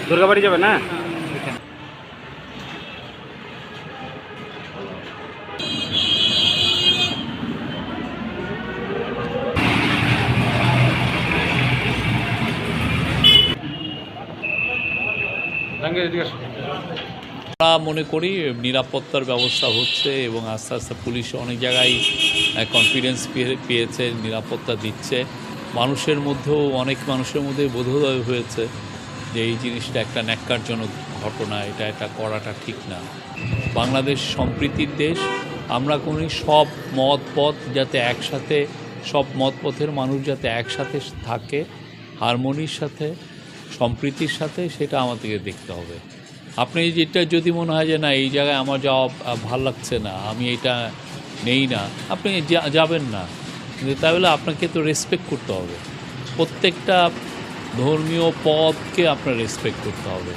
দুর্গাবাড়ি যাবে না? আমরা মনে করি নিরাপত্তার ব্যবস্থা হচ্ছে এবং আস্তে আস্তে পুলিশ অনেক জায়গায় কনফিডেন্স পেয়েছে, নিরাপত্তা দিচ্ছে। অনেক মানুষের মধ্যে বোধোদয় হয়েছে যে এই জিনিসটা একটা ন্যাক্কারজনক ঘটনা, এটা করাটা ঠিক না। বাংলাদেশ সম্প্রীতির দেশ। আমরা কোন সব মত যাতে একসাথে, সব মতপথের মানুষ যাতে একসাথে থাকে, হারমোনির সাথে, সম্প্রীতির সাথে, সেটা আমাদেরকে দেখতে হবে। আপনি যেটা যদি মনে হয় যে না এই জায়গায় আমার যাওয়া ভাল লাগছে না, আমি এটা নেই না, আপনি যাবেন না। কিন্তু তাহলে আপনাকে তো রেসপেক্ট করতে হবে, প্রত্যেকটা ধর্মীয় পথকে আপনার রেসপেক্ট করতে হবে।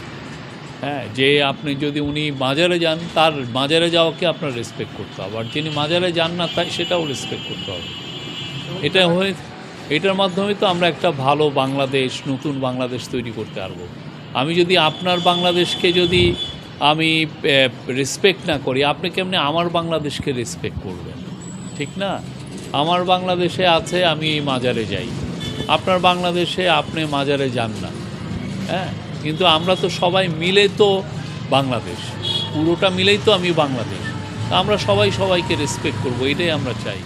হ্যাঁ, যে আপনি যদি উনি মাজারে যান, তার মাজারে যাওয়াকে আপনার রেসপেক্ট করতে হবে, আর যিনি মাজারে যান না তাই সেটাও রেসপেক্ট করতে হবে। এটার মাধ্যমে তো আমরা একটা ভালো বাংলাদেশ, নতুন বাংলাদেশ তৈরি করতে পারবো। আমি যদি আপনার বাংলাদেশকে যদি আমি রেসপেক্ট না করি, আপনি কেমনে আমার বাংলাদেশকে রেসপেক্ট করবেন? ঠিক না? আমার বাংলাদেশে আছে আমি মাজারে যাই, আপনার বাংলাদেশে আপনি মাজারে যান না। হ্যাঁ, কিন্তু আমরা তো সবাই মিলে তো বাংলাদেশ, পুরোটা মিলেই তো আমি বাংলাদেশ। আমরা সবাইকে রেসপেক্ট করব, এটাই আমরা চাই।